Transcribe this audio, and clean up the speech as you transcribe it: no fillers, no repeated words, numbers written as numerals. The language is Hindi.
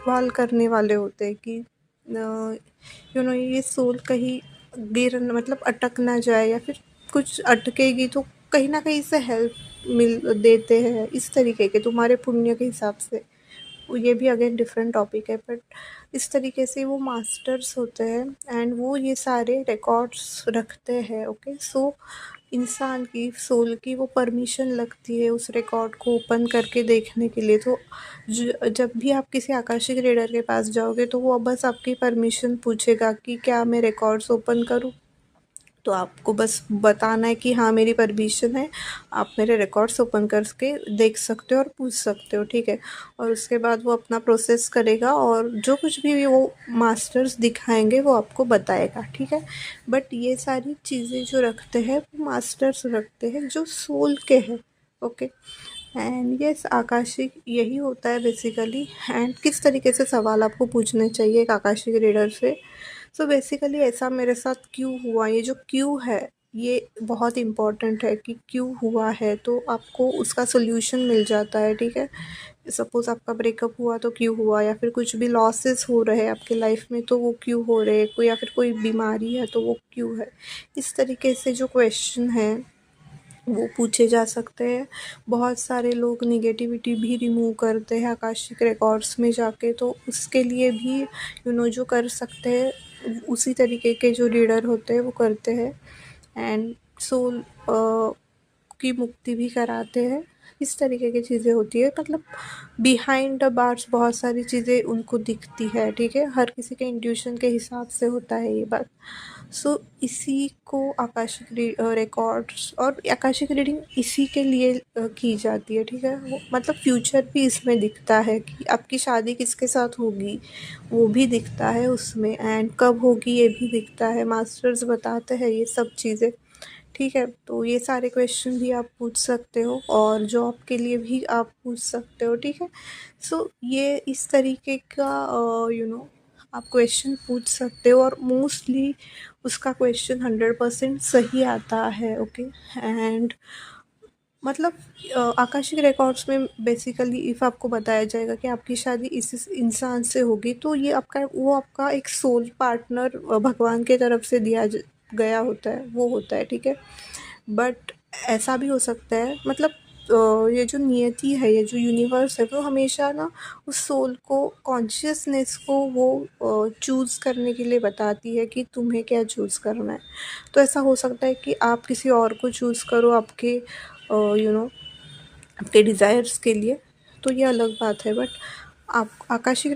देखभाल करने वाले होते हैं कि ये सोल कहीं गिर मतलब अटक ना जाए, या फिर कुछ अटकेगी तो कहीं ना कहीं से हेल्प मिल देते हैं, इस तरीके के तुम्हारे पुण्य के हिसाब से। ये भी अगेन डिफरेंट टॉपिक है, बट इस तरीके से वो मास्टर्स होते हैं एंड वो ये सारे रिकॉर्ड्स रखते हैं। ओके, सो इंसान की सोल की वो परमिशन लगती है उस रिकॉर्ड को ओपन करके देखने के लिए। तो जब भी आप किसी आकाशिक रीडर के पास जाओगे तो वो बस आपकी परमिशन पूछेगा कि क्या मैं रिकॉर्ड्स ओपन करूँ। तो आपको बस बताना है कि हाँ मेरी परमिशन है, आप मेरे रिकॉर्ड्स ओपन करके देख सकते हो और पूछ सकते हो, ठीक है। और उसके बाद वो अपना प्रोसेस करेगा और जो कुछ भी वो मास्टर्स दिखाएंगे वो आपको बताएगा, ठीक है। बट ये सारी चीज़ें जो रखते हैं वो मास्टर्स रखते हैं जो सोल के हैं। ओके, एंड यस आकाशिक यही होता है बेसिकली। एंड किस तरीके से सवाल आपको पूछने चाहिए एक आकाशिक रीडर से। सो बेसिकली ऐसा मेरे साथ क्यों हुआ, ये जो क्यों है ये बहुत इम्पॉर्टेंट है कि क्यों हुआ है, तो आपको उसका सोल्यूशन मिल जाता है, ठीक है। सपोज़ आपका ब्रेकअप हुआ तो क्यों हुआ, या फिर कुछ भी लॉसेस हो रहे हैं आपके लाइफ में तो वो क्यों हो रहे हैं, कोई या फिर कोई बीमारी है तो वो क्यों है। इस तरीके से जो क्वेश्चन है वो पूछे जा सकते हैं। बहुत सारे लोग निगेटिविटी भी रिमूव करते हैं आकाशिक रिकॉर्ड्स में जाके, तो उसके लिए भी जो कर सकते हैं उसी तरीके के जो रीडर होते हैं वो करते हैं। एंड सोल की मुक्ति भी कराते हैं। इस तरीके की चीज़ें होती है, मतलब बिहाइंड द बार्स बहुत सारी चीज़ें उनको दिखती है, ठीक है। हर किसी के इंट्यूशन के हिसाब से होता है ये बात। सो इसी को आकाशिक रिकॉर्ड्स और आकाशिक रीडिंग इसी के लिए की जाती है, ठीक है। वो मतलब फ्यूचर भी इसमें दिखता है कि आपकी शादी किसके साथ होगी वो भी दिखता है उसमें, एंड कब होगी ये भी दिखता है। मास्टर्स बताते हैं ये सब चीज़ें, ठीक है। तो ये सारे क्वेश्चन भी आप पूछ सकते हो और जॉब के लिए भी आप पूछ सकते हो, ठीक है। सो ये इस तरीके का आप क्वेश्चन पूछ सकते हो और मोस्टली उसका क्वेश्चन 100% सही आता है। ओके, एंड मतलब आकाशिक रिकॉर्ड्स में बेसिकली इफ़ आपको बताया जाएगा कि आपकी शादी इस इंसान से होगी तो ये आपका एक सोल पार्टनर भगवान के तरफ से गया होता है, वो होता है, ठीक है। बट ऐसा भी हो सकता है, मतलब ये जो नियति है, ये जो यूनिवर्स है वो हमेशा ना उस सोल को कॉन्शियसनेस को वो चूज़ करने के लिए बताती है कि तुम्हें क्या चूज़ करना है। तो ऐसा हो सकता है कि आप किसी और को चूज़ करो आपके आपके डिज़ायर्स के लिए, तो ये अलग बात है। बट आप आकाशिक